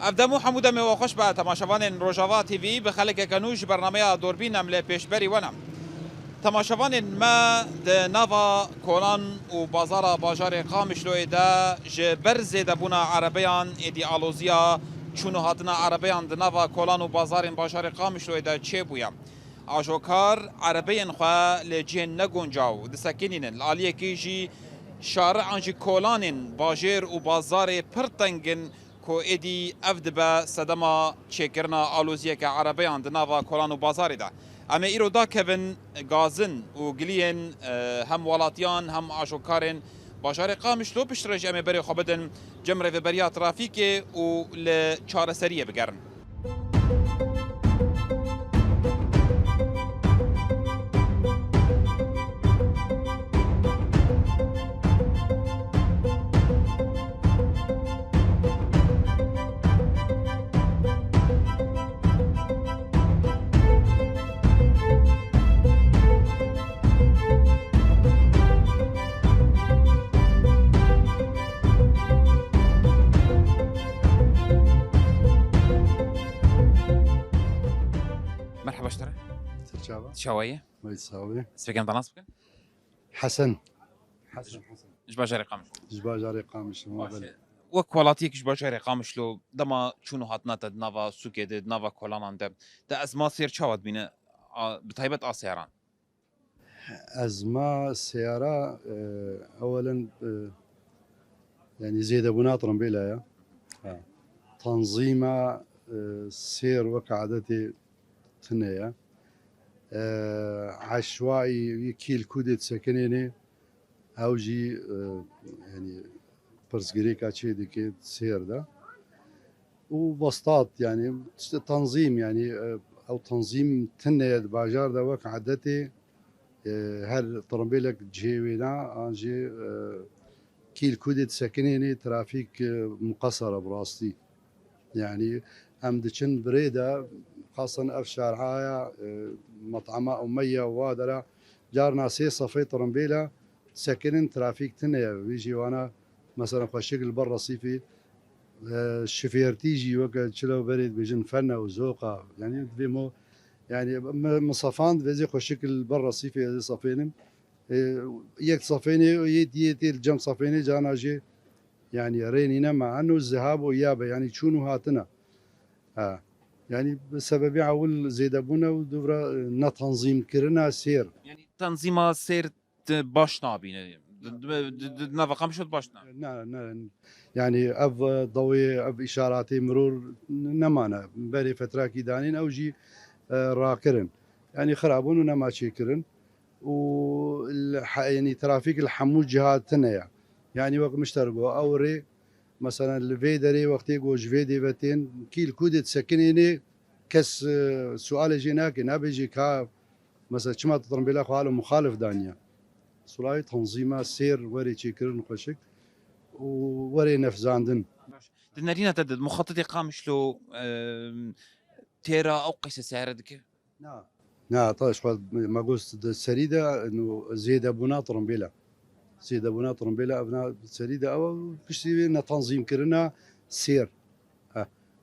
افدمو حموده می خوش به تماشاوان روجاوا تی وی به خلک کنوج برنامه دوربین عمل پیشبری ونم تماشاوان ما د نوا کولان و بازار باجار قامشلو ده جبر زیده بونا عربیان ایدئولوژیا چونو هاتنا عربیان د نوا کولان و بازار باجار قامشلو ده چه بویم آجوکار عربیان خوا لجین نگونجاو د سکینین لالیه کیجی شارع انجی کولانین باجر و بازار پرتنگن کو ایدی افدبا صدما چکرنا آلوزیه که عربیان د نوا کولان و بازار ده اما ایرو دا کبن گازن و گلین هم ولاتیان هم آشوکارن باجار قامشلو پشترج اما بری خوابدن جمره و بریا ترافیک و لچاره سریه بگرن مرحبا اشترى شوية ما يتساوي سبيكن بناس بكن حسن ايش باجر قامش جباجاري قامش مابل وكوالاتيك ايش باجر قامش لو دما شنو هاتنا تد نافا سوكي دد نافا كولانان ده از ما سير شواد بينا بتهيبت آسياران أزمة السيارة أولا يعني زيد أبو ناطر بلا تنظيمة سير وكعادتي تنية عشوائي كيل كودت سكنيني أوجي يعني برزقريكا شيء ديك سير ده وبسطات يعني تنظيم يعني أو تنظيم تنية باجار ده وكعادتي هر طرمبيلك جيوينا انجي كيل كودت سكنيني ترافيك مقصرة براستي يعني ام دچن بريدة خاصة اف شارعايا مطعمة أمية ووادرة جارنا سي صفي طرمبيلة سكنين ترافيك تنيا بيجي وانا مثلا خشيك برا صيفي الشفير تيجي وقت شلو بريد بيجن فنة وذوقة يعني بيمو يعني مصافان فيزي خشيك برا صيفي هذي صفينم يك صفيني ويدي الجم صفيني جانا جي يعني رينينا مع انه الذهاب ويابه يعني شنو هاتنا يعني بسبب عول زيد ابونا ودورا نتنظيم كرنا سير يعني تنظيم سير باش نابين نافا قامش باشنا يعني اب ضوي اب اشاراتي مرور نمانا بري فتره كيدانين او جي راكرن يعني خرابون ونما شيكرن و يعني ترافيك الحمول جهات تنيا يعني وقت مشترقوا اوري مثلا الفيدري وقت يقول جفيدي بتين كيل كودت سكنيني كس سؤال جيناك نابيجي كا مثلا كما تطرم بلا خالو مخالف دانيا صلاي تنظيمه سير وري تشيكرن خشك ووري نفزاندن تنرينا تد مخطط قامش له تيرا او قيس سعر دك نعم طيش ما قلت السريدة انه زيد ابو ناطر بلا زيد ابو ناطر بلا ابناء السريدة او كشتي تنظيم كرنا سير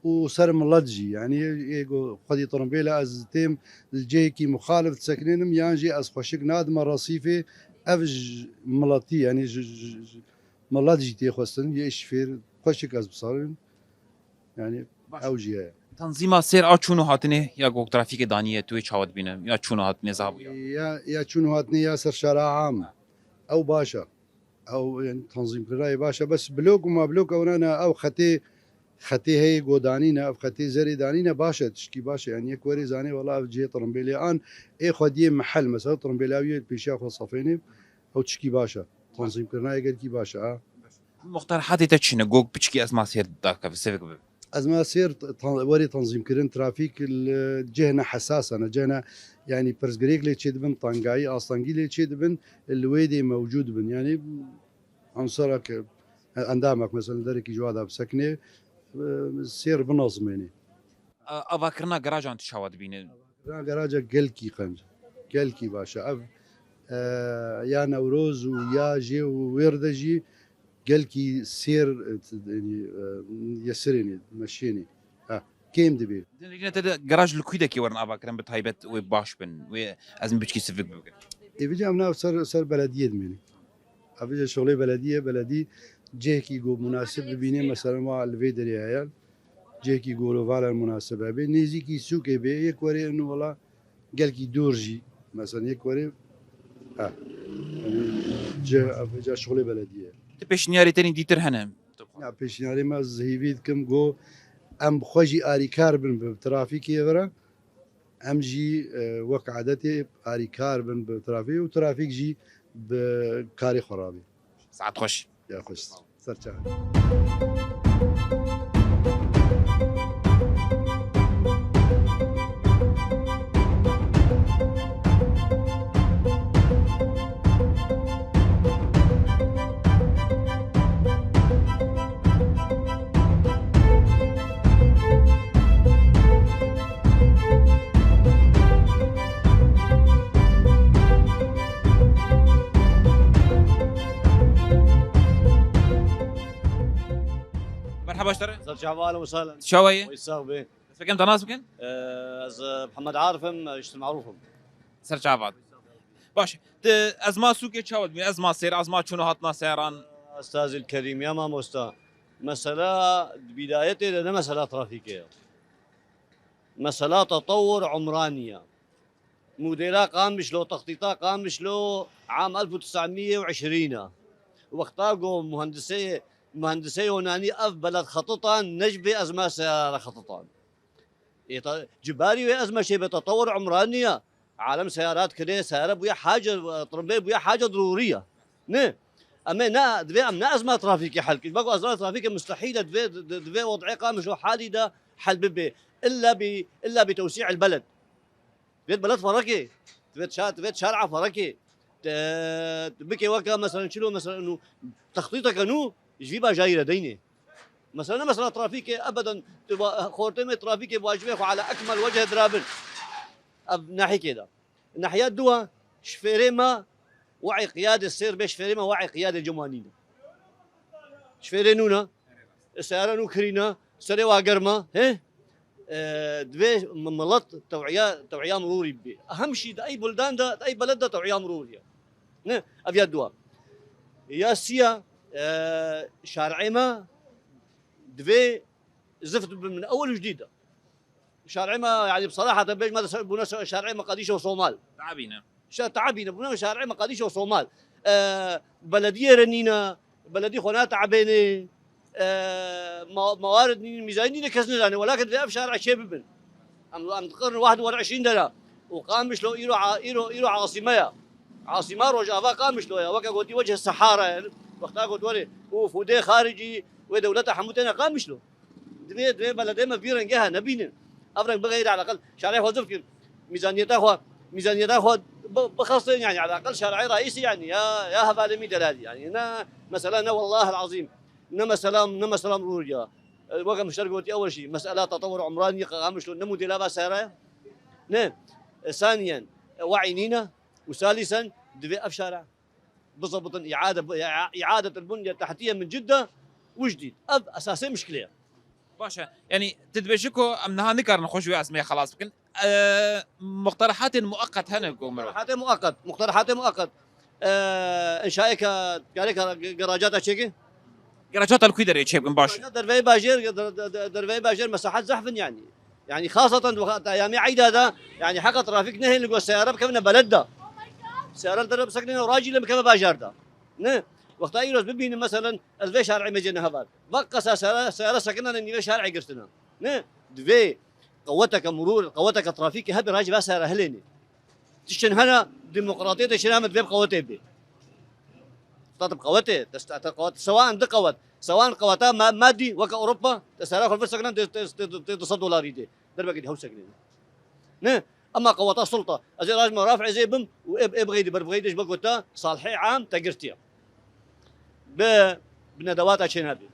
وسر ملجي يعني يقول قد طرمبيلا از تيم الجيكي مخالف ساكنينم يانجي از خوشك نادم رصيفي افج ملاتي يعني ملجي تي خوستن يش فير خوشك از بصارين يعني اوجي تنظيم سير او شنو هاتني يا جو ترافيك دانيه توي تشاود بينا يا شنو هاتني زابو يا شنو هاتني يا سر شارع عام او باشا او يعني تنظيم كراي باشا بس بلوك وما بلوك او انا او خطي هي قودانينا او خطي زري دانينا باشا تشكي باشا يعني يكوري زاني والله جي طرمبيلي ان اي خدي محل مثلا طرمبيلاوي بيشا خو صفيني او تشكي باشا تنظيم كراي قال كي باشا مقترحات تشنو جوك بتشكي اسماء سير داك في سيفك أزمة سير وري تنظيم كرن ترافيك الجهنا حساسة أنا جهنا يعني برزقريك اللي تشيد بن طنقاي أصلاً اللي تشيد بن الويدي موجود بن يعني عنصرك أندامك مثلا ذلك جوادها بسكنة سير بنظم يعني أفكرنا جراج أنت شواد بينه جراجة قلكي قنج قلكي باشا أب يا نوروز ويا جي ووردجي قلكي سير يعني يسرني مشيني كيم دبي لكن تدا جراج لكويدا كي ورن أبا كرم بتهيبت وباش بن وأزم بتشكي سفك بوجن إيجا أمنا سر بلدية دميني أبيجا شغلي بلدي جيكي جو مناسب ببيني مثلا مع الفيدري عيال جيكي يقولوا فعلا المناسبة بين نيزي كي سوق بي يكوري إنه والله قال كي دورجي مثلا يكوري يعني جا شغلي بلدية تبيش نياري تاني ديتر هنا نا بيشناري ما زهيفيد كم جو ام خوجي اري كاربن بترافيكي برا ام جي وك عادتي اري كاربن بترافيك وترافيك جي بكاري خرابي ساعات خوش يا خوش سرچا مرحبا اشتري زرجع اهلا وسهلا شو هي؟ ويساق به فكم تناس بكن؟ از محمد عارفم اشت معروفم سر چاواد باش از ما سوق چاود می از ما سیر از ما چونو هاتنا سیران استاذ الكريم يا ماما أستاذ مسألة بدايتي لنا مسألة ترافيكية مسألة تطور عمرانية موديلها قام مش له تخطيطها قام مش له عام 1920 وقتها قوم مهندسي يوناني اف بلد خططان نجبي ازمه سياره خططان جباري ازمه شيء بتطور عمرانيه عالم سيارات كده سياره بويا حاجه طرمبه بويا حاجه ضروريه نه اما نا دبي امنا ازمه ترافيكي حل بقوا ازمه ترافيكي مستحيله دبي وضعي قام شو حالي ده حل ببي الا بتوسيع البلد بيت بلد فركي بيت شارع فركي بكي وكا مثلا شنو مثلا انه تخطيطك انه جيبها جاي لديني مثلا ترافيكي ابدا خورتم ترافيكي بواجبه على اكمل وجه درابل ناحيه كده الناحيات دوا شفيريما وعي قياده السير باش شفيريما وعي قياده الجمانين شفيرينونا السياره نوكرينا سري واقرما هه دبي ملط توعيه مروري بي اهم شيء اي بلدان ده اي بلد ده توعيه مروريه نه ابيات دوا يا سيا شارعي ما دبي زفت من اول وجديده شارعي ما يعني بصراحه تبيش ما بنا شارعي مقاديش وصومال تعبينا تعبينا بنا شارعي مقاديش وصومال بلديه رنينا بلديه خونات تعبينه موارد ميزانيه كسنه يعني ولكن في شارع شيء ببن عم القرن 21 دنا وقام مش له يرو عاصمه روجافا قام مش له وكا قلت وجه الصحارى وقتها قلت ولي وفودي خارجي ودولتها حموتنا قام مش له دبي بلدي ما فيرن جهه نبينا افرق بغير على الاقل شارع وظيفه ميزانيته بخاصه يعني على الاقل شارعي رئيسي يعني يا هبالمي دلالي يعني انا مثلا والله العظيم نما سلام روريا وقت مشترك قلت اول شيء مساله تطور عمراني قام مش له نمو دلابا سياره نعم ثانيا وعينينا وثالثا دبي اف شارع بالضبط اعاده البنيه التحتيه من جده وجديد اساسي مشكله باشا يعني تدبشكو امنها نكر نخش ويا اسمي خلاص بكن مقترحات مؤقت هنا مقترحات مؤقت انشائك كاريك جراجات اشيكي جراجات الكويدر يتشيب باش دربي باجير مساحات زحف يعني خاصه وقت ايام عيد هذا يعني حق ترافيك نهي اللي السياره بكمنا بلده سياره درب سكننا وراجل بكم باجر ده نه وقت ايروز ببين مثلا الفي شارع مجينا هبال بقى سياره سكننا اني شارع قرتنا نه دفي قوتك مرور قوتك ترافيكي هبي راجل سياره هليني تشن هنا ديمقراطيه تشن دفي بقوتي بي تطب قوتي قوت سواء دقوت سواء قوتها مادي وكا اوروبا سياره في سكننا تصد دولار دي دربك دي هو سكننا نه اما قوتها سلطه ازي راجل رافع زي بم وابغيدي بربغيديش بقوتها صالحي عام تقرتيا بندوات شنابي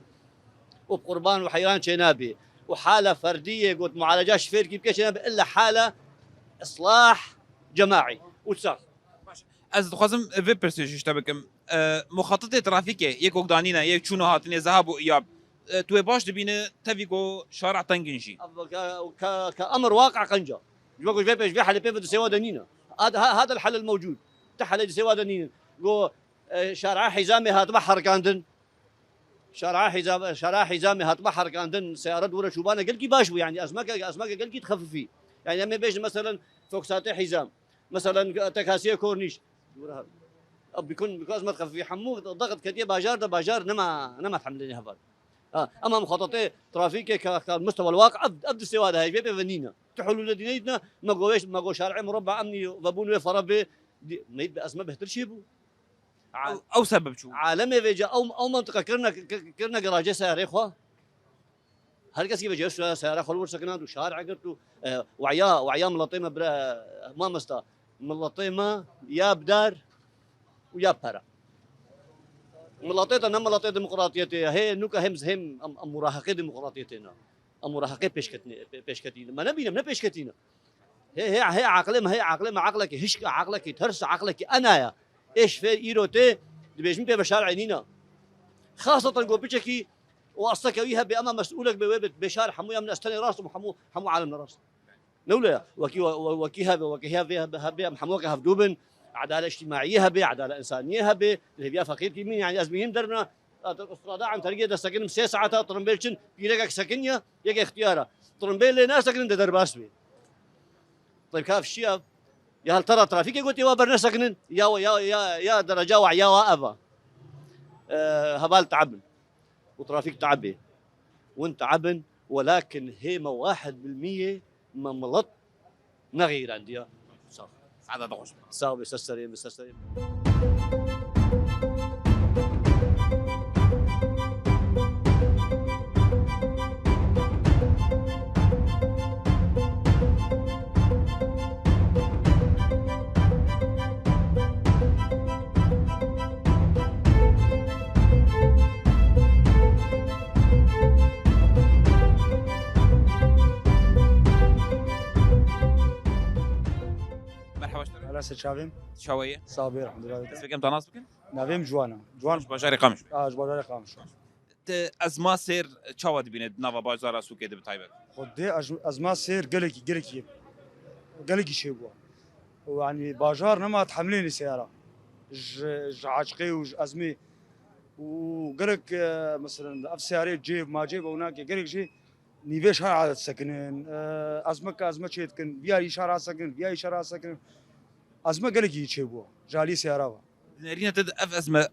وبقربان وحيران شنابي وحاله فرديه قلت معالجات شفير كيف شنابي الا حاله اصلاح جماعي وتساق از دخوازم في برسيش اشتبكم مخططه ترافيكي يك وقدانينا يك شنو هاتني ذهب واياب تو باش دبینه تفیگو شارع تنگنجی كامر واقع قنجه يقول في بيش في حل بيفد سوا دنينا هذا الحل الموجود تحل سوا دنينا جو شارع حزامي هات بحر كاندن شارع حزامي هات بحر كاندن سيارات ورا شوبانه قال كي باشو يعني اسماك قال كي تخففي يعني لما بيش مثلا فوكساتي حزام مثلا تكاسيه كورنيش بيكون ما تخففي حمو ضغط كديه باجار ده باجار نما تحملني هبال اما مخططي ترافيكي كمستوى الواقع ابدا سوا هاي بيبي فنينا تحلوا لدينيتنا ما قويش ما قو شارع مربع امني ضبون فربي ما يبقى اسمه بهتر شيبو او سبب شو عالمي فيجا او منطقه كرنا جراجه سيارة اخوا هل كسي بيجي سيارة خلور سكنات وشارع قلتوا وعيا ملطيمه ما مستا ملطيمه يا بدار ويا برا ملطيتنا ملطي ديمقراطيتي هي نوكا هم مراهقه ديمقراطيتنا مراهقه بيشكتينا ما نبينا من بيشكتينا هي عقلي ما هي عقلي ما عقلك هش عقلك ترس عقلك انا يا ايش في ايروتي بيجمي بشارع عينينا خاصه جو بيشكي واصلك ويها بأما مسؤولك بشارع حمو من استني راسه حمو عالم راس نولا وكي محموك هفدوبن عداله اجتماعيه هبه عداله انسانيه هبه اللي بيها فقير كمين يعني ازميهم درنا استرادة عن طريقه دا سكن 6 ساعات طرمبيلشن بيرجع سكنيا يجي اختياره طرمبيل ناس سكن دا درباس بي طيب كاف الشيء يا هل ترى ترافيك قلت يا برنا سكنن يا درجه وعيا وابا هبال تعبن وترافيك تعبي وانت عبن ولكن هيمه 1% ما ملط نغير عندي سعادة دغوش صعب استسلم هلا شافيم شوية صابر الحمد لله اسمك امتى ناس بكن؟ نافيم جوانا بجاري قامش جوانا قامش ازما سير چاواد بینه نوا بازار سوکه ده بتایبه خدي ازما سير قلقي شي بوا ويعني باجار نما تحمليني سياره عاشقي وازمي وقلق مثلا اف سياري جيب ما جيب هناك قلق شيء نيفيش هاي عدد سكنين ازمه شيء كن بيا اشاره سكن ازمه قلقي شي بوا جالي سياره نرينا تد اف ازمه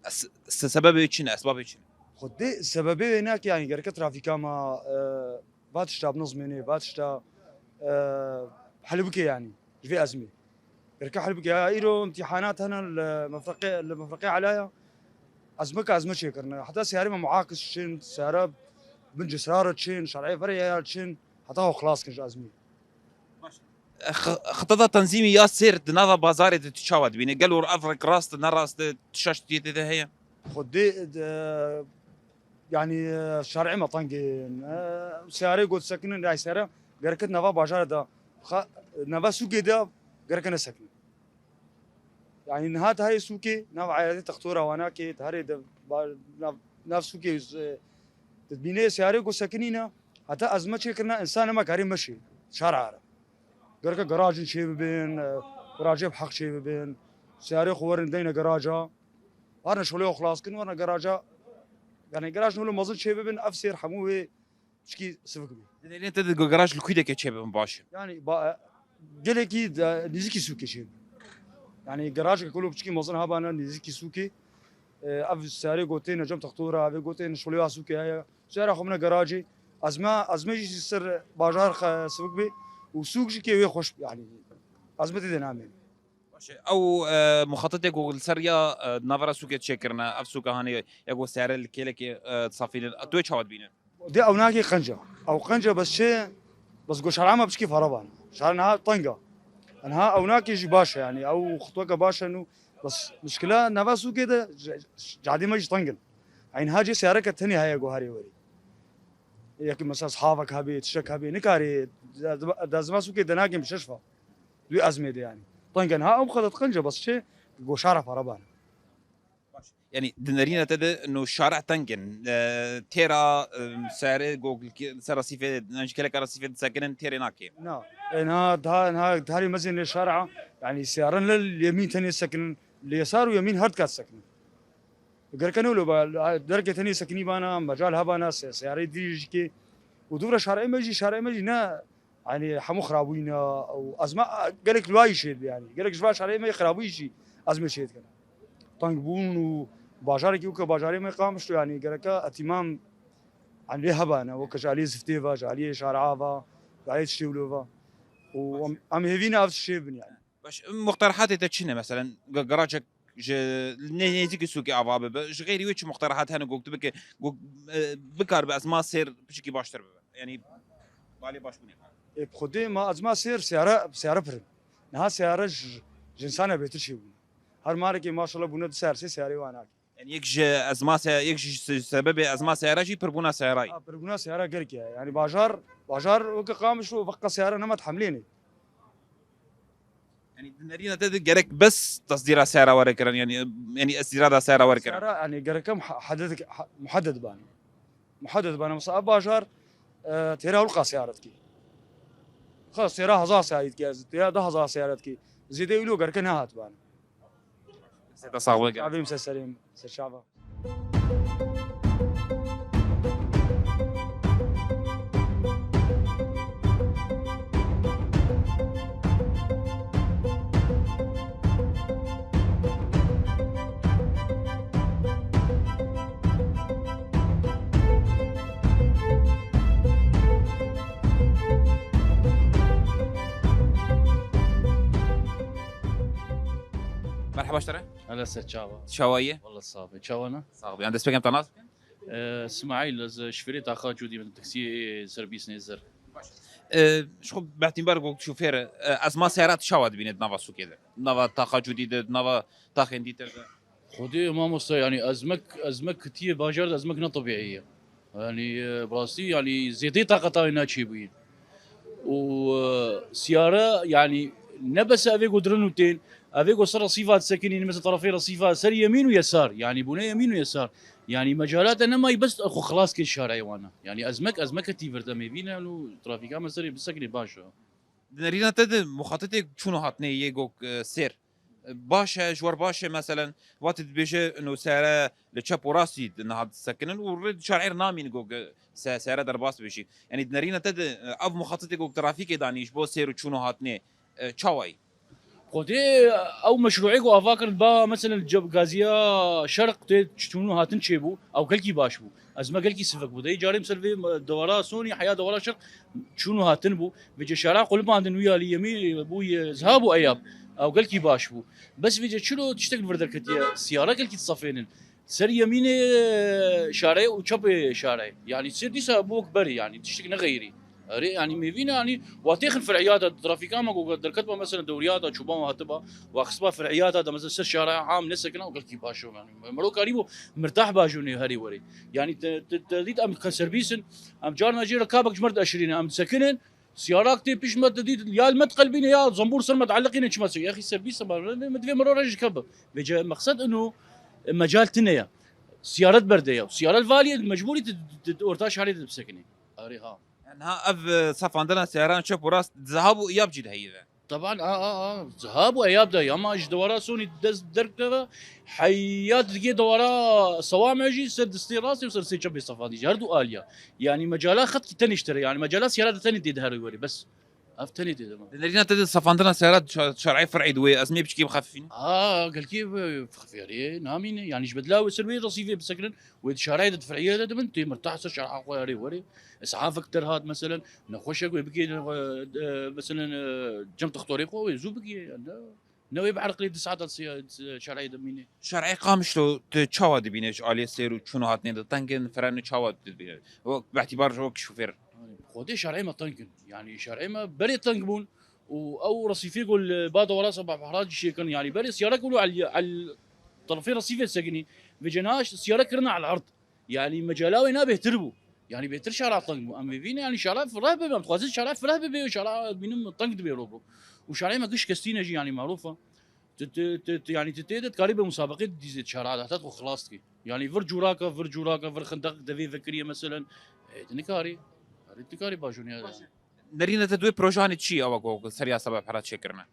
سبب için اسباب için خدي السبب هناك يعني قرك ترافيكا ما باتشتا بنظميني باتشتا حلبكي يعني في ازمه قرك حلبكي ايرو امتحانات هنا المفرقيه عليا ازمه شي كرنا حتى سياري معاكس شين سياره من جسرارة شين شرعي فريا شين حتى هو خلاص كنج ازمه خطط تنظيمي يا سير دنافا بازار تشاود بيني قالوا افرق راس نراس تشاشتي ده هي خدي يعني شرعي ما طنقين سياري قلت ساكنين راي سياره قركت نافا بازار ده نافا سوقي ده قركنا ساكن يعني نهات هاي سوقي نافا عائلتي تختوره وهناك تهري ناف سوقي تبيني سياري قلت ساكنين حتى ازمه شكرنا انسان ما كريم مشي شارع قرك جراج شي بين جراج بحق شي بين سياري خورن دينا جراجا انا شغلي خلاص كن وانا جراجا يعني جراج نقول مازال شي بين افسير حموه شكي سفك بي انت جراج الكويده كتشيب مباشر يعني قلكي نزيكي سوكي شي يعني جراج كله بشكي مازال هبانا نزيكي سوكي اف سياري قوتين نجم تختوره ابي قوتين شغلي سوكي هي سياره خمنا جراجي ازمه يصير بازار سفك بي وسوق جي وي خوش يعني ازمتي دينامي او مخطط يقول سريا نافرا سوق تشكرنا اف سوق هاني يقول سعر الكيلك تصافي تو تشاود بينا دي او ناقي قنجه بس شيء بس قول شرعه ما بشكي فربان شرعنا طنقه انها او ناقي جي باشا يعني او خطوه باشا انه بس مشكله نافا سوق كده قاعدين ما يجي طنقل يعني هاجي سياره كتني هاي جوهري وري ياك مثلا اصحابك هبي تشك هبي نكاري دازما سوكي دناقي مششفه دوي ازمه دي يعني طنقا ها ام خذت قنجه بس شيء جو شارع فربان يعني دنرينا تد انه الشارع تنقن تيرا سعر جوجل سعر رصيفه نشكلك رصيفه ساكنين تيري ناكي نعم انها هاري مزين الشارع يعني سيارن لليمين تاني سكن اليسار ويمين هرد كات سكن غير كانوا لو درجه تاني سكني بانا مجال هبانا سياري ديجي ودور شارع مجي نا يعني حمو خرابوين او ازمه قالك لواي شيء يعني قالك شباب شارع ما خرابوي شيء ازمه شيء كان طنقبون وباجاري كيوكا باجاري ما قامش يعني قالك اهتمام عن ليه هبانا وكش عليه زفتيفا عليه شارعافا عليه تشيولوفا وعم هيفينا نفس الشيء يعني باش مقترحات تتشنى مثلا جراجك نيزيك سوقي عبابه غير ويش مقترحات هنا قلت بك بكار بأزمة سير بشكي باشتر يعني بالي باش بني بخدي ما ازما سياره برن نها سياره جنسانه بيتشي هر ماركي ما شاء الله بنود سياري وانا يعني يكج أزمة يكج سبب أزمة سيارة جي بربونا سياراي بربونا سياره غيرك يعني باجار وقامش وفق سياره نما تحمليني يعني دنرينا تد جرك بس تصدير سيارة وركرن يعني استيراد سيارة وركرن سياره يعني غيرك محدد بان مصاب باجار تيرا ولقى سيارتك خلاص تيرا هزا سيارتك تيرا ده هزا سيارتك زيد يقولوا غيرك نهات بان تصاوب شعبي مسسرين شعبه مرحبا اشتري هلا ست شابا شوايه والله صعبة شاوانا صاحبي عند سبيكم تناس اسماعيل شفريت اخا جودي من تاكسي سيرفيس نيزر شو باعتبار قلت شوفير أزمة سيارات شواد بينت نافا سو كده نافا طاقة جديدة نافا طاقة جديدة خدي ما مصر يعني ازمك كتير باجر ازمك نا طبيعية يعني براسي يعني زيتي طاقة هنا تشيبين وسيارة يعني نبس افيكو درنوتين افيكو صار رصيفات ساكنين مثل طرفي رصيفات سر يمين ويسار يعني بني يمين ويسار يعني مجالات انا ما يبس اخو خلاص كل شارع وانا يعني ازمك كتير تمي بينا انه ترافيك عمل سري بسكني باشا دنرينا تد مخططك شنو هاتني يجوك سير باشا جوار باشا مثلا وقت بيجي انه سعره لتشاب وراسي انها تسكنن ورد شارعير نامي نقول سعره درباس بيجي يعني دنرينا تد اف مخططك يجوك ترافيك دانيش بو سير شنو هاتني تشاوي خدي او مشروعي كو افاكر با مثلا الجب غازيا شرق تشتونو هاتن شيبو او كلكي باشبو ازما كلكي سفك بودي جاري مسلفي دورا سوني حياه دورا شرق شنو هاتن بو بيجي شارع قلب عندن ويا اليمين بو ذهابوا اياب او كلكي باشبو بس بيجي شنو تشتغل فردر كتيا سياره كلكي تصفينن سر يمين شارع وشب شارع يعني تصير دي سابوك بري يعني تشتغل غيري يعني ميفينا يعني واتيخن فرعيات الترافيكا ما دركتبا مثلا دوريات شوبان وهتبا واخصبا فرعيات هذا مثلا سر شارع عام نسكنا وقال كي باشو يعني مروك قريبو مرتاح باجوني هري وري يعني تديت ام كسربيسن ام جارنا جي ركابك جمرد 20 ام سكنن سيارات تي بيش ما تديت يا المتقلبين يا زنبور صار متعلقين ايش ما يا اخي سربيس ما تفهم مرور رجل كب بيجي مقصد انه مجال تنيا سيارات برديه وسيارات فاليه مجبوري تورتاش عليه تسكني اريها انها اف صف عندنا سياران شوف وراس ذهبوا اياب جد هيدا طبعا ذهاب واياب ده ياما اج دورا سوني دز دركه حيات دقي دورا صوامع جي سد استيراسي وصل سي شبي صفادي جردو اليا يعني مجالات خط تنشتري يعني مجالات سيارات ثاني تدهر يوري بس افتني تدهر دنرينا تد صف عندنا سيارات شرعي فرعي دوي ازمي بشكي مخففين قال كيف خفيري نامين يعني جبدلاوي سلوي رصيفي بسكن وشرايد فرعيه ده بنتي مرتاح شرع قواري وري اسعاف اكثر هاد مثلا نخش بكي مثلا جنب تخطوريقو يزو بكي نوي بعرق لي تسعه شرعي دميني شرعي قامشلو تشاود بينش علي سير شنو هاتني تنكن فرن تشاود بينش باعتبار هو شوفير خودي شرعي ما تنكن يعني شرعي ما بري تنكبون او رصيفي يقول بعد ورا صباح بحراج شيء كان يعني بري سياره يقولوا على طرفين رصيفي سجني بجناش سياره كرنا على الارض يعني مجالاوي نابه تربو يعني بيتر شارع طنق ام فينا يعني شارع فرابه ما تخازن شارع فرابه شارع بينم طنق بيروبو وشارع ما قش كستينا جي يعني معروفه يعني تتيدت قريبه مسابقه ديزيت شارع تحت وخلاص يعني فرجوراكا فرخندق دفي فكريه مثلا تنكاري باجوني هذا نرينا تدوي بروجان تشي او اكو سريع سبب حرات شكرنا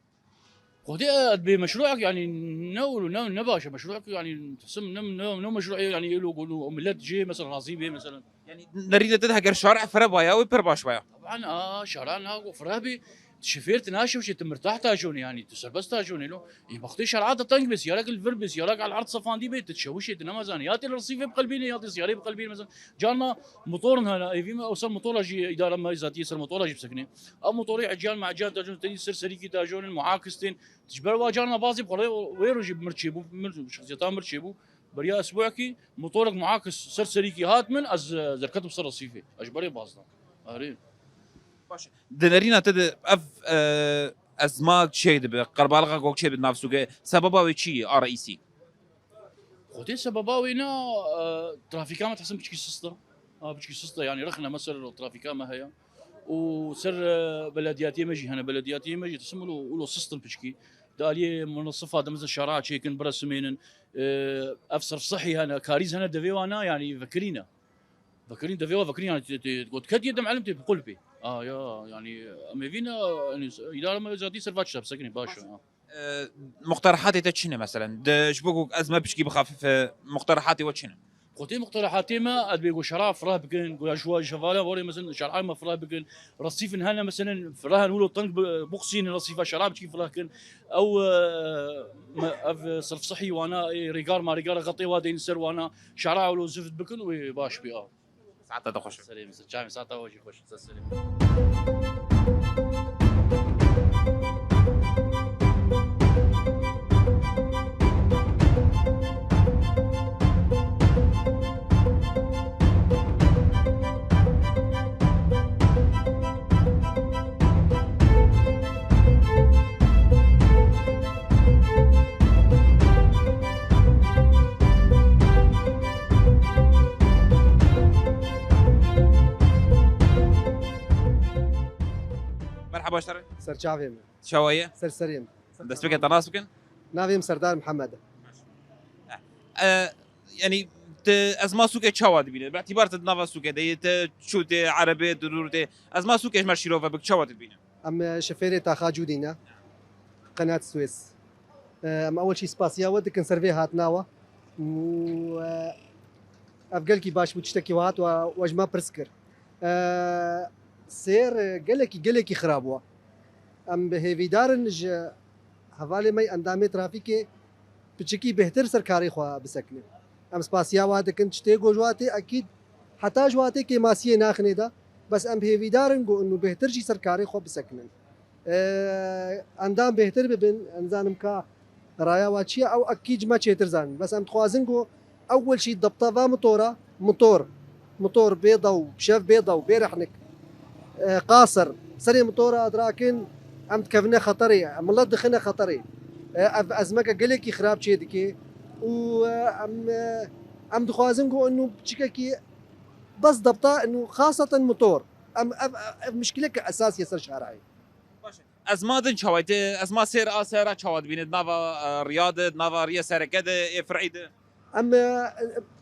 خذي بمشروعك يعني نو نباشا مشروعك يعني تسم نو مشروع يعني له ملت جي مثلا رصيبه مثلا يعني نرينا تدها شارع فربايا وبرباش بايا طبعا شارعنا وفرابي شفيرت ناشي وشي مرتاح تاجوني يعني تسربس تاجوني له يبختي شرعات تنق بس ياك الفربس ياك على العرض صفان دي بيت تشوشي انما زان ياتي الرصيف بقلبين ياتي سياري بقلبين مثلا جانا موتور هنا ايفي اوصل موتور جي اداره ما ذاتيه صار موتور جي بسكني او موتوري عجال مع عجال تاجون تاني سرسريكي تاجون المعاكستين تجبر واجانا بازي بقول ويرو جيب مرتشيبو شخصيتان مرتشيبو بريا اسبوعكي موتورك معاكس سرسريكي هات من از زركت بصر رصيفي اجبري بازنا اري باش دنرينا تد اف ازمات شيء بقربالغا كوك شيء بنفسه سببه وشي رئيسي خدي سبباوينا ترافيكا ما تحسن بشكي سسطة بشكي سسطة يعني رخنا مثلا ترافيكا ما هي وسر بلدياتي مجي هنا بلدياتي مجي تسمى له سسطن بشكي دالي منصفات مثل الشارع شيكن برسمين افسر صحي هنا كاريز هنا دفيوانا يعني فكرين دفيوا يعني قلت كد يدم علمتي بقلبي يا يعني اما فينا يعني الى ما زادي سرفاتش سكني باشا مقترحاتي تشنو مثلا شبوك ازمه بشكي بخفف مقترحاتي وتشنو قلتي مقترحاتي ما ادبي شراب فراه بكن قول شوي شفاله وري مثلا شرعي ما فراه بكن رصيف هنا مثلا فراه نقولوا طنق بوكسين رصيفه شراب كيف فراه كن او صرف صحي وانا ريجار ما ريجار غطي وادين سر وانا شرع ولو زفت بكن وباش بي ساعتها تخش سليم جامي ساعتها وجه خوش سليم مرحبا اشتري سرچاویم شويه سرسریم دست بك تراس بكن ناویم سردار محمد يعني ازما سوق تشاوا دبينه باعتبار تنافا سوق دي شو تي عربي ضرورتي ازما سوق ايش مارشيروفا بك تشاوا دبينه ام شفيري تاخا جودينا قناة السويس ام اول شي سباسيا ود كنسرفي هاتناوا و افقلكي باش بتشتكي وات وجما برسكر سير قلكي خرابوا ام بهيفي دارنج حوالی می اندام ترافیکی بچکی بهتر سرکاری خوا بسکنه ام سپاسیا واده کن چته گوجواته اكيد حتى جواته کی ماسیه ناخنه دا بس ام هیوی دارن گو انه بهتر شي سرکاری خوا بسکنن اندام بهتر ببن انزانم کا رايا واتشي او اكيد ما تشيتر زان بس ام تخوازن گو اول شي ضبطه فا موتور بيضه وشاف بيضه وبيرحنك قاصر سري موتور ادراكن ام تكفنا خطري ام الله دخلنا خطري ازمك قلك خراب شي دكي و ام دخوازن گو انه بشككي بس ضبطه انه خاصه موتور ام مشكله اساسيه سر شارعي ازما دن شويت ازما سير اسيرا شواد بين نافا رياضه نافا ريا سركده افرعيد ام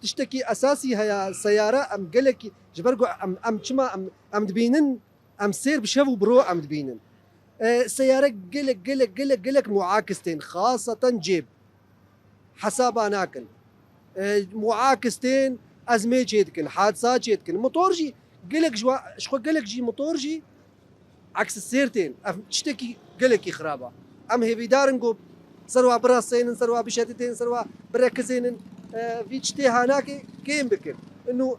تشتكي اساسي هي سياره ام قلك جبرقو ام شما ام دبينن ام سير بشافو برو ام دبينن سيارة قلك معاكستين خاصة جيب حسابها ناكن معاكستين أزمة جيتكن حادثات جيتكن موتور جي قلك جوا شخو قلك جي موتور جي عكس السيرتين تشتكي قلك خرابة أم هي بدارنقو سروا براسين سروا بشتتين سروا بركزين في تشتي هناك كيم بكر إنه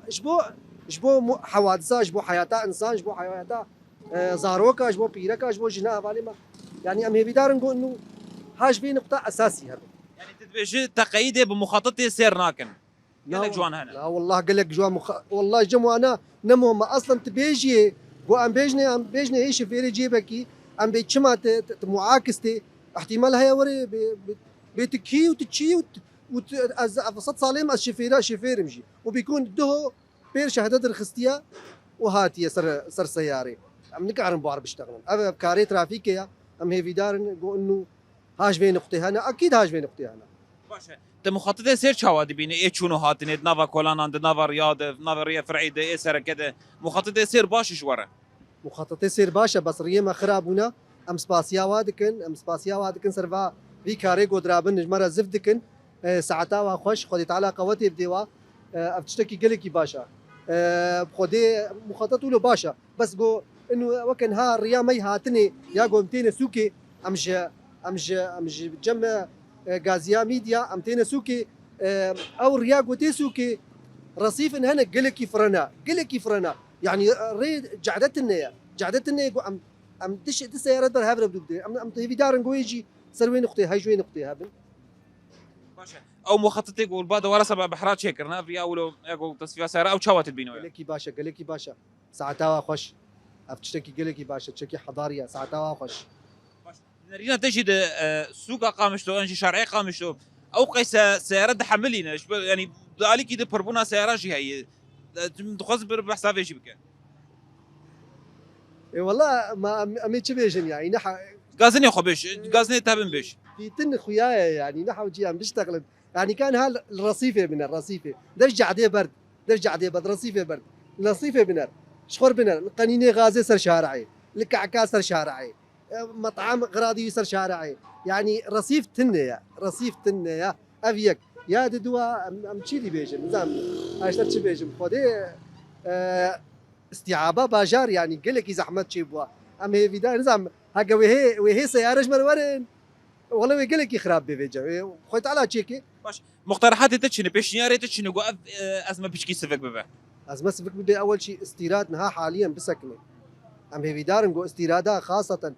شبو حوادثة شبو حياة إنسان شبو حياة زاروكا جبو بيركا جبو جنا فالما يعني ام هيبيدار نقول انه هاش في نقطه اساسيه هذا يعني تتبجي تقييده بمخططي سير ناكن قالك جوان هنا لا والله قال لك جوان والله جمو انا نمو ما اصلا تبيجي بو ام بيجني ايش في جيبك ام بيتشما معاكستي احتمال هي وري بتكي وتتشي وصد صالم الشفير مجي وبيكون ده بير شهادات الخستيه وهاتي سر سياري ام نقعرن بوار بيشتغلن ابا بكاري ترافيكيا ام هي فيدارن جو انه هاش بين نقطه هنا اكيد هاش بين نقطه هنا باشه te مخططه سير çawa dibîne ê çûno hatine di nava kolanan di nava riya di nava riya firî de ê sereke de مخططه سير baş ji were مخططي سير باشا بس ريما خرابونا ام سباسيا وادكن ام سباسيا وادكن سرفا في كاري قدرابن نجمرا زفدكن ساعتا وخوش خدي تعالى قوتي بديوا افتشتكي قلكي باشا خدي مخطط له باشا بس جو انه وكن ها ريامي هاتني يا قومتين سوكي امج جمع غازيا ميديا امتين سوكي او ريا قوتي سوكي رصيف ان هنا قلكي فرنا يعني ريد جعدتنا ام دش السياره در هابر بدو ام تهبي دارن قويجي سروي نقطه هاي شوي نقطه هابن باشه او مخططه يقول بعد ورا سبع بحرات شكرنا في اولو يقول تصفيه سياره او تشاوت البينو قالكي باشا ساعتها خوش افتشتكي قالكي باشا تشكي حضاريه ساعتها خوش نرينا تجد سوق قامشتو انجي شرعي قامشتو او قيس سياره حملينا يعني عليك دي بربونا سياره جي هي تخص بحساب ايش بك اي والله ما امي تشبيشن يعني نحا غازني خو بيش غازني تابن بيش في تن خوياي يعني نحا وجي عم بيشتغل يعني كان الرصيفه من الرصيفه درجع عدي برد رصيفه برد رصيفه بنر شخور بنر قنينه غازي سر شارعي الكعكا سر شارعي مطعم غراضي سر شارعي يعني رصيف تنيا افيك يا ددوا ام تشيلي بيجم نظام اشتر تشي بيجم خدي استيعابه باجار يعني قلك زحمت شيبوا ام هي فيدا نظام هكا وهي سياره جمر ورن والله يقلك يخرب بيجا خويت على تشيكي باش مقترحات تتشني بيشنياري تتشني جو ازمه بيشكي سفك ببا ازمه سفك ببا اول شيء استيرادنا حاليا بسكنه ام هي فيدار نقول استيرادها خاصه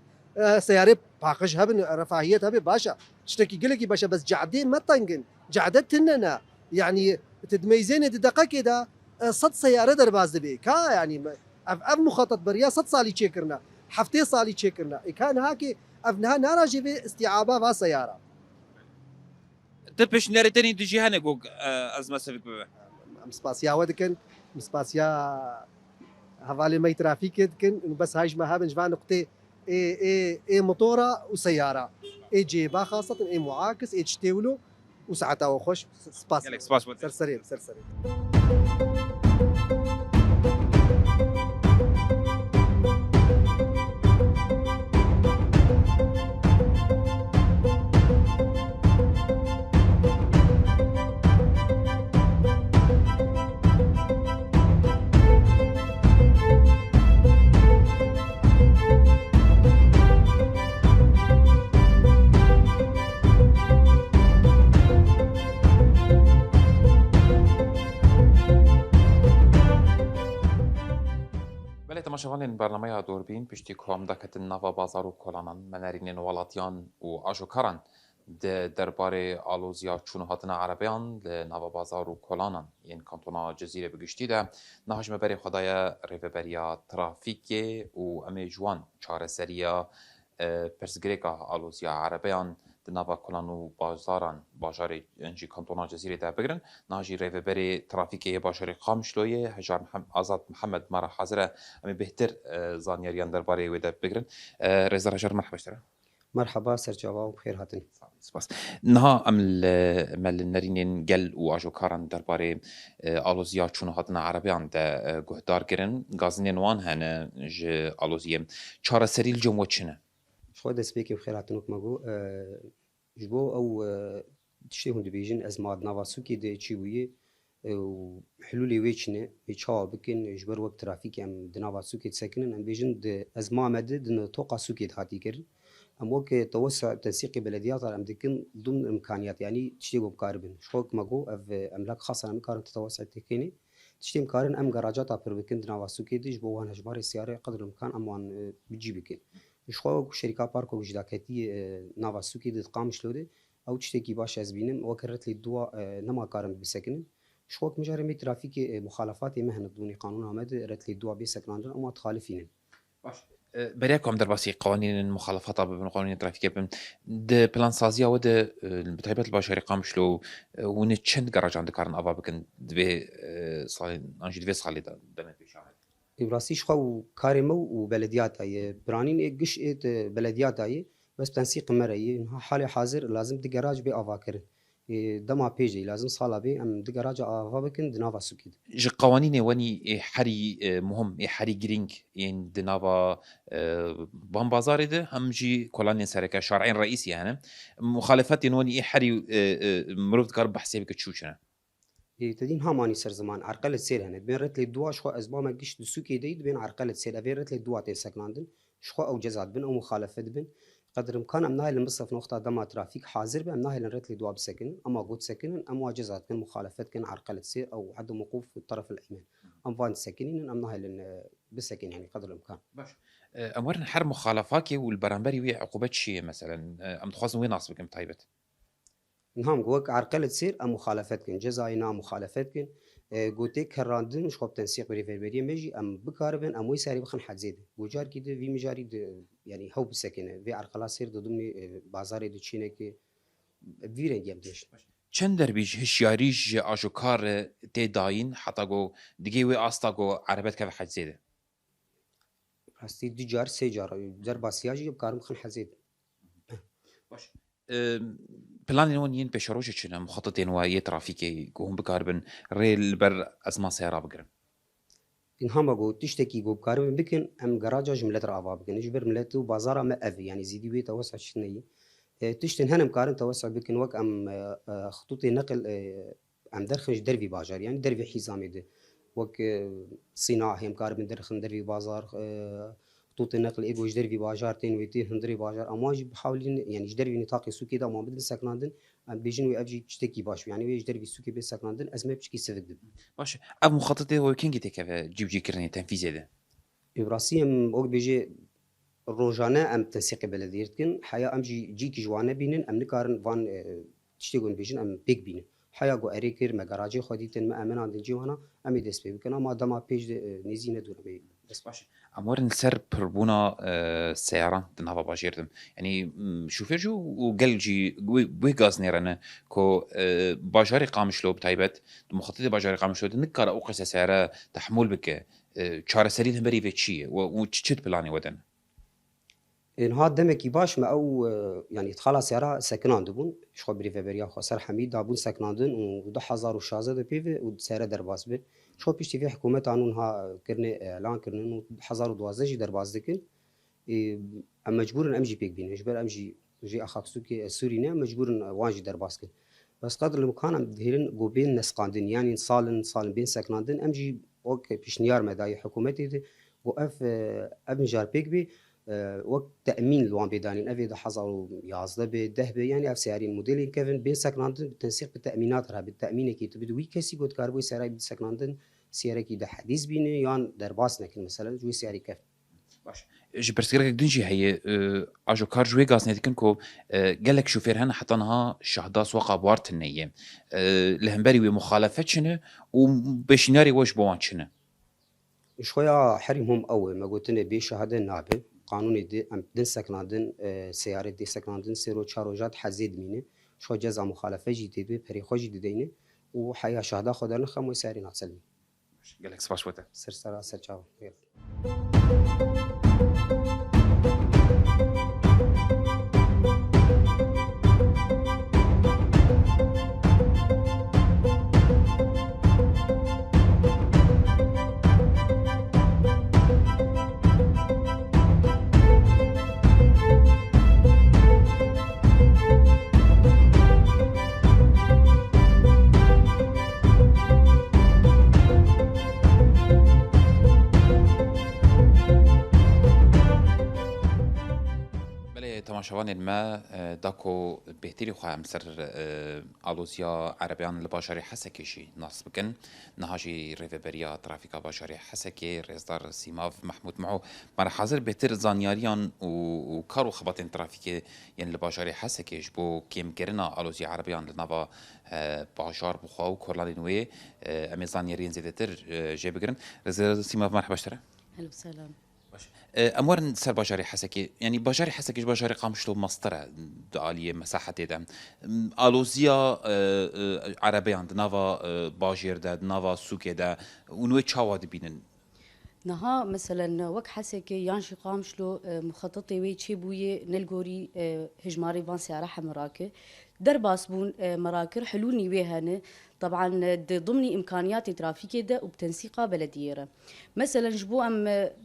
سياره باقش هبن رفاهيتها باشا تشتكي قلك باشا بس جعدين ما تنقن جعدتنا يعني تدميزين الدقه كده صد سياره درباز دبي كا يعني اف مخطط بريا صد صالي تشيكرنا حفتي صالي تشيكرنا كان هاكي افنها ناراجي في استيعابها با سياره تبش ناري تجي هنا جو ازمه سفك ببا مسباسيا ودكن مسباسيا هفالي مي ترافيك دكن بس هاج ما هابن جفان نقطه اي موتوره وسياره اي جيبه خاصه اي معاكس اي تشتيولو وساعتها وخش سباس سرسري تماشاوان برنامه دوربین پشتی کام دکت نوا بازار و کلانان منارین ولاتیان و آجوکاران درباره آلوزیا چون هاتن عربیان لنوا بازار و کلانان این کانتونا جزیره بگشتی ده نهاجم بری خدای ریوبریا ترافیکی و امی جوان چاره سریا پرسگریکا آلوزیا عربیان نوا کلان و بازاران باجار انجی کانتونا جزیره ده بگرن ناجی ریوبری ترافیکی باجار قامشلویه هجار آزاد محمد مرا حاضره امی بهتر زانیاریان درباره ویده بگرن رضا هجار مرحبا اشتره مرحبا سرجاوا وبخير هاتن سپاس نها مل نرینین گل و آجوکاران درباره آلوزیا چون هاتنا عربیان ده گهدار گرن گازنین وان هنه ج آلوزیه چاره سریل جمو چنه شو دس بيكي بخير هاتنوك ماغو جبو او تشتي هون ديفيجن ازمات نافاسوكي دي تشيويه وحلولي ويتشنه يتشاو بكن جبر وقت ترافيكي ام دنافاسوكي تسكنن ام بيجن د ازما مدد دن توقع سوكي هاتي كر ام وك توسع تنسيق بلديات ام دكن ضمن امكانيات يعني تشتي بكاربن شوك ماغو اف املاك خاصه ام كارن تتوسع تكيني تشتي مكارن ام جراجات ابر بكن دنافاسوكي دي جبو وان هجمار السياره قدر الامكان اموان بيجي بكن شخوا شركة باركو وجداكتي نافا سوكي دت قامش لوده أو تشتكي باش أزبينم وكرت لي الدواء نما كارن بسكنن شخوا مجرد ترافيك مخالفات مهنة دوني قانون عمد رت لي الدواء بسكنان أو تخالفين باش بريكم درباسي قوانين المخالفات بين قوانين الترافيك بين د بلان سازيا ود بتعبت البشري قامش لو ونتشند جراج عند كارن أبا بكن دبي صار أنجي دبي صار لي دمت بشهر براسي شخوا كارمو وبلديات هاي برانين قش بلديات هاي بس تنسيق مرئي إنها حالي حاضر لازم دقراج بي أفاكر دما بيجي لازم صالا بي أم دقراج أفا بكن دنافا سكيد جي قوانين وني حري مهم حري جرينج ين دنافا بان بازار ده هم جي كولانين سركة شرعين رئيسي يعني مخالفات وني حري مروف كار بحسابك تشوشنا تدين هاماني سر زمان عرقلة سير هنا بين رتلي دوا شخو أسبوع ما قش دسوكي ديد بين عرقلة سير أبين رتلي دوا تيسكناندن شخو أو جزات بن أو مخالفات بن قدر إمكان أم ناهي لمصف نقطة دما ترافيك حاضر بأم ناهي لنرتلي دوا بسكن أما قد سكن أم واجزات كن مخالفات كن عرقلة سير أو عدم وقوف في الطرف الأيمن أم فان سكنين أم ناهي لن بسكن يعني قدر الإمكان باش أمورنا حر مخالفاكي والبرامبري ويا عقوبات شيء مثلا أم تخوصن وين ناصبك طيبت نعم قوك عرقلة سير أم مخالفات كن جزائنا مخالفات كن قوتي كراندن مش خوب تنسيق بريفيربري مجي أم بكاربن أم ويساري بخن حد زيد وجار كده في مجاري يعني هو بسكنه في عرقلة سير ضمن بازار دتشينه كي في رنجي أمديش چند دربیج هشیاریج آجوکار تی داین حتی گو دیگه وی آستا گو عربت که حج زیده هستي دي جار سي جار جار باسياجي بكارم خن حد زيد باش پلان نون ین پیشروش چنه مخططين و یه ترافیکی گو هم بکاربن ریل بر ازما سیارا بگرن إن هم قو تشتكي قو بكارم بكن أم جراجا جملة رعبا بكن إجبر ملته بازارة ما أفي يعني زيدي بي توسع شنية تشتن هنم كارن توسع بكن وك أم خطوط نقل أم درخش دربي باجار يعني دربي حزامي ده وك صناعة هم كارن درخن دربي بازار خطوط النقل إيجو دربي باجار تين ويتين هندري باجار أمواج بحاولين يعني دربي نطاق سوكي ده ما بدن سكناندن أم بيجن ويأجي تشتكي باش يعني ويج دربي سوكي بس سكناندن أزمة بشكي سفد باش اب مخططه هو كين جيتك جيب جي كرني تنفيذ ده إبراسيم وق بيجي روجانا أم تنسيق بلديرتكن حيا أم جيكي جوانا بينن أم نكارن فان تشتغل بيجن أم بيك بينن حيا جو أريكر مجراجي خديتن ما أمن عند جوانا أم يدس بي بكنا ما دما بيج نزينة دور بي بس باش امور نسر بربونا سيارة دنها باجيردم يعني شوفير جو وقال جي بوي غاز نيرنا كو باجاري قامشلو بتايبت مخطط باجاري قامشلو نكار او قصه سيارة تحمل بك چاره سريد هم بري فيتشي وتشت بلاني ودن إن هاد دمكي باش ما أو يعني خلاص سيارة سكنان دبون شو بريفة بريا خسر حميد دابون سكناندن وده حزار وشازة ده بيفه وسيارة درباز به شو بيشتي في حكومة عنونها كرني إعلان كرنن وحزار ودوازة جي درباز دكن أم مجبور أمجي بيك بين مجبور أمجي جي أخاك سورينا مجبور واجي درباز كن بس قدر الإمكان أم دهيرن جوبين نسقاندن يعني صالن بين سكناندن أمجي وك بيشنيار مداي حكومتي وقف أمجار بيك بي وقت تأمين الوان بيدانين أفيد حصلوا يازده بده يعني أف سيارين موديلين كيفن بين سكناندن بالتنسيق بالتأمينات رها بالتأمين كي تبدو كيسي قد كاربوي سياري بالسكناندن سياري كي ده حديث بيني يان درباس نكن مثلا جوي سياري كيف باش جي برسكرك دنجي هي اجو كار جوي غاز نتكن كو قالك شوفير هنا حطنها شهدا سوق بوارت النيه لهمبري ومخالفات شنو وبشناري واش بوان شنو شوية حريمهم أول ما قلت لنا بشهادة نابه قانون دي أم دين سكناندن سيارة دي سكناندن سيرو شاروجات حزيد مينه شو جزء مخالفة جديد به بري خوش جديدينه وحيا شهادة خدرنا خمو سيارين عسلمي قالك سباش وتا سر تشاو تماشاوان ما داكو بهتري خو مسر الوزيا عربيان البشري حسكيشي ناس بكن نهاجي ريفبريا ترافيكا بشري حسكي رزدار سيماف محمود معو مر حاضر بهتر زانياريان وكارو خبطين ترافيكي يعني البشري حسكيش بو كيم كرنا الوزيا عربيان لنافا باشار بخاو كورلانوي امي زانياريان زيدتر جيبكرن رزدار سيماف مرحبا اشترى هلا وسهلا امور سر باجاري حسكي يعني باجاري حسكي باجاري قامشلو مسطره عاليه مساحه ده الوزيا عربيان نافا باجير ده نافا سوكي ده ونوي تشاواد بينن نها مثلا وك حسكي يانشي قامشلو مخططي وي تشيبوي نلغوري هجماري فان سيارة حمراكي درباس بون مراكر حلولني ويهانه طبعا ضمن امكانيات ترافيكي ده وبتنسيقها بلديه مثلا جبو ام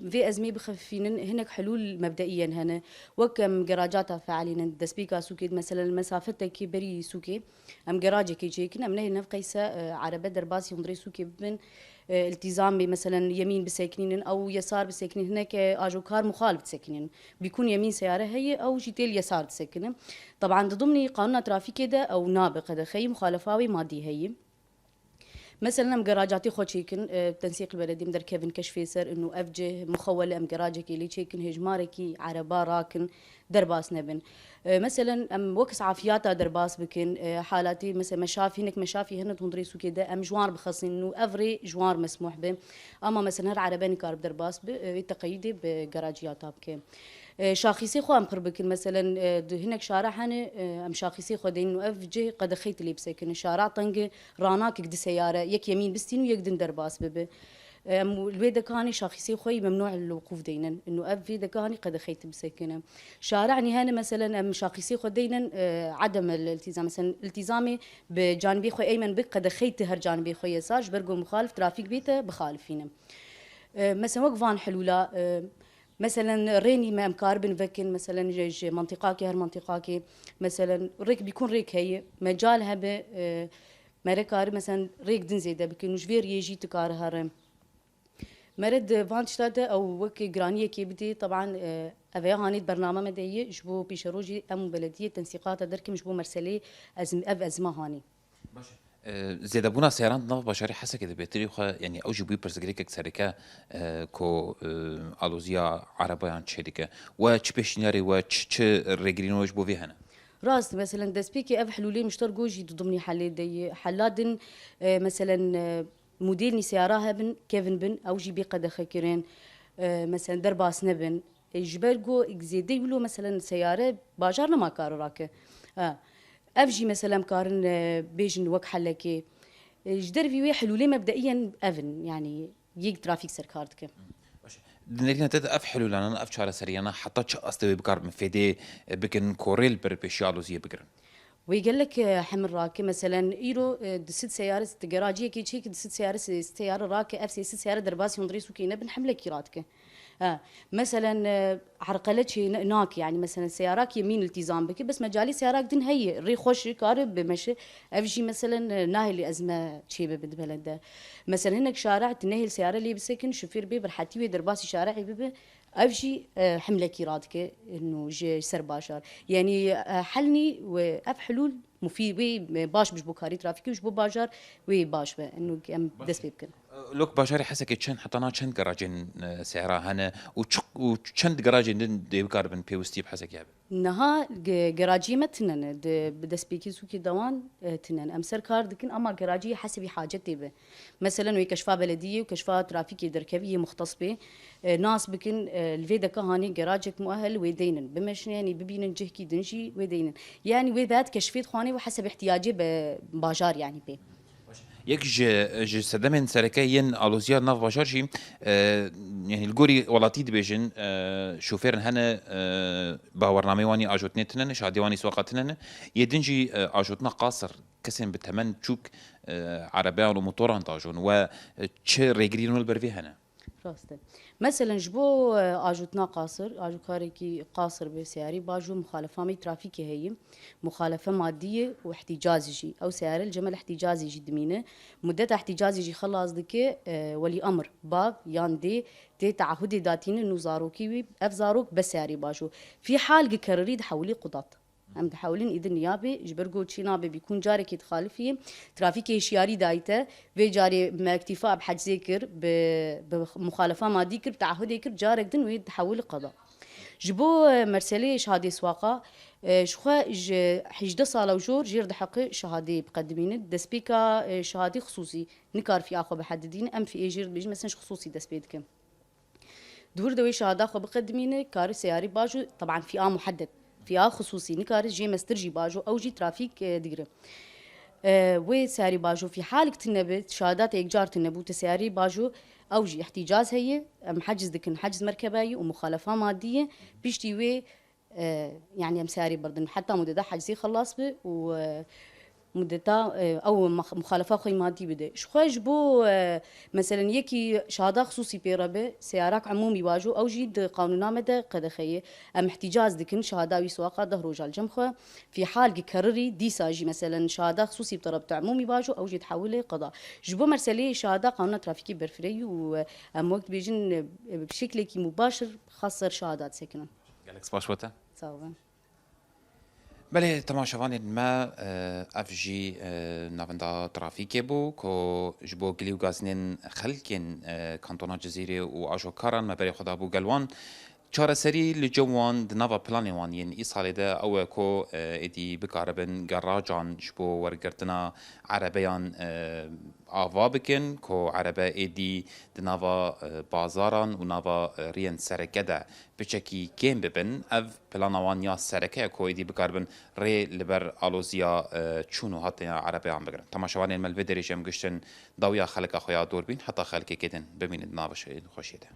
في ازمي بخفين هناك حلول مبدئيا هنا وكم جراجات فعالين دسبيكا سوكي مثلا مسافه كي بري سوكي ام جراجه كي جيكن ام نهي نفقيسه عربه درباس يمدري سوكي بن التزام مثلا يمين بساكنين او يسار بساكنين هناك اجوكار مخالف تساكنين بيكون يمين سياره هي او جيتيل يسار تساكنين طبعا ضمن قانون ترافيكي ده او نابق هذا خي مخالفاوي مادي هي مثلا ام جراجاتي خو تشيكن بتنسيق البلدي مدر كيفن كشفيسر انه افجه مخوله ام جراجكي اللي تشيكن هجماركي عربا راكن درباس نبن مثلا ام وكس عافياتا درباس بكن حالاتي مثلا مشافي هناك مشافي هنا تندريسو كده ام جوار بخصين انه افري جوار مسموح به اما مثلا هر عرباني كارب درباس بتقييدي بجراجياتا بكن شاخصي خو ام قربكن مثلا هناك شارع هنا ام شاخصي خو دين اف جي قد خيت اللي بسكن شارع طنق راناك قد سياره يك يمين بستين ويك دندر باس بب الويدا كاني شاخصي خوي ممنوع الوقوف دينا انه اف فيدا كاني قد خيت بسكنه شارعني هنا مثلا ام شاخصي خو دينا عدم الالتزام مثلا التزامي بجانبي خو ايمن بك قد خيت هر جانبي خو يسار برجو مخالف ترافيك بيته بخالفينه مثلا وقفان حلولا مثلا ريني ما مكاربن فكن مثلا جيج منطقاكي هر منطقاكي مثلا ريك بيكون ريك هي مجالها ب مركار مثلا ريك دن زيده بكن جفير يجي تكار هر مرد فانشتاده او وك جرانيه كي بدي طبعا افيا هاني برنامج مديه جبو بيشروجي ام بلديه تنسيقات دركم جبو مرسلي ازمه هاني زيادة بونا سياران ناف بشري حسا كده بيتري خا يعني اوجي بي برزغريك شركة كو الوزيا عربيان شركة و تشبيشناري و تش ريجرينوج بو في هنا راس مثلا دسبيكي اف حلولي مشتركو جي ضمني حلي حلادن مثلا موديل سيارة بن كيفن بن او جي بي قد خكرين مثلا درباس نبن جبرجو اكزيدي يقولوا مثلا سيارة باجارنا ما كارو راكه افجي مثلا كارن بيجن وك حلكي جدر في حلولي مبدئيا افن يعني يك ترافيك سركارتك دنينا تد اف حلول انا اف شارع سريانا حتى استوي بكار مفيدي بكن كوريل بربيشيالو زي بكرن ويقول لك حمل راكي مثلا ايرو دست سياره جراجيه كي تشيك دست سياره راكي اف سي سياره درباس يندريسو كي نبن حمله كيراتك مثلا عرقلت هناك يعني مثلا سيارات يمين التزام بك بس مجالي سيارات دين هي ري خوش كارب بمشي افجي مثلا ناهي لازمه شيبه بالبلد مثلا هناك شارع تنهي السياره اللي بسكن شوفير بي برحتي وي درباسي شارعي بي افجي حمله كيراتك انه جي سر باشار يعني حلني واف حلول مفيد وي باش مش بوكاري ترافيكي مش بو باجار وي باش انه دس بيبكن لوك باشاري حسك تشن حطنا تشن جراجين سعرها هنا وتشن جراجين دي بكاربن بيوستي بحسك ياب نها جراجي متنن بدس بيكيزو كي دوان تنن امسر كار دكن اما جراجي حسب حاجتي به مثلا ويكشفا بلديه وكشفا ترافيكي دركبيه مختص به ناس بكن الفيدا كهاني جراجك مؤهل ويدينن بمش يعني ببين جهكي دنجي ويدينن يعني وذات كشفيت خواني وحسب احتياجي باجار يعني به يك ج سدمن سركين الوزيا ناف باشارشي يعني الجوري ولاتي دبيجن شوفيرن هنا باورنامي واني اجوتنتنن شاديواني سواقتنن يدنجي اجوتنا قاصر كسن بالثمن تشوك عربيان وموتوران تاجون و تش ريجرين البرفي هنا راسته مثلا جبو اجوتنا قاصر اجو كاريكي قاصر بسياري باجو مخالفه ترافيكي هي مخالفه ماديه واحتجازي او سياره الجمل احتجازي جدمينه مده احتجازي جي خلاص دكي ولي امر باب ياندي تي تعهدي داتين انه زاروكي افزاروك بسياري باجو في حال كرريد حولي قضاه هم تحاولين إذا النيابة جبرجو تشينابة بيكون جاري كي تخالفيه ترافيكي شياري دايته في جاري ما اكتفاء بحج ذكر بمخالفة ما ذكر بتعهد ذكر جارك دن ويد تحول القضاء جبو مرسلي شهادة سواقة شخوا حجدة صالة وجور جير دحقي شهادة بقدمين دسبيكا شهادة خصوصي نكار في أخو بحددين أم في إيجير بيجي مثلا خصوصي دسبيدك دور دوي شهادة أخو بقدمين كار سياري باجو طبعا في محدد فيها خصوصي نكارز جي مسترجي باجو او جي ترافيك ديره وي سياري باجو في حالك تنبت شهادات إيجار تنبو تسياري باجو أوجي احتجاز هي محجز دكن حجز مركباي ومخالفة مادية بيشتي وي يعني ام سياري بردن حتى مدة حجزي خلاص به و مدتا او مخالفه خوي مادي بده شخوش بو مثلا يكي شهاده خصوصي بيربه سيارات عمومي واجو او جيد قانون مدى قد خيه ام احتجاز دكن شهاداوي سواقه ظهر رجال جمخه في حال كرري دي ساجي مثلا شهاده خصوصي بطرب عمومي واجو او جيد تحوله قضاء جبو مرسلي شهاده قانون ترافيكي برفري وام وقت بيجن بشكل مباشر خاصر شهادات سكنه قالك سباش وتا صافا بله تماشاوان ما افجي نافندا ترافيكي بو كو جبو قليو غازنين خلكين كانتونا جزيري و اجو كاران ما بري خدا بو قلوان چاره سری لجوان دناوا پلانی وان ین ای سالی ده او کو ادی بکاربن گراجان جبو ورگرتنا عربیان آوا بکن کو عربه ادی دناوا بازاران و ناوا رین سرکه ده بچکی گیم ببن اف پلانوان یا سرکه کو ادی بکاربن ری لبر آلوزیا چونو حتی عربیان بگرن تماشاوان مل بدریجم گشتن داویا خلق خویا دوربین حتی خلق کدن ببینید ناوش خوشیده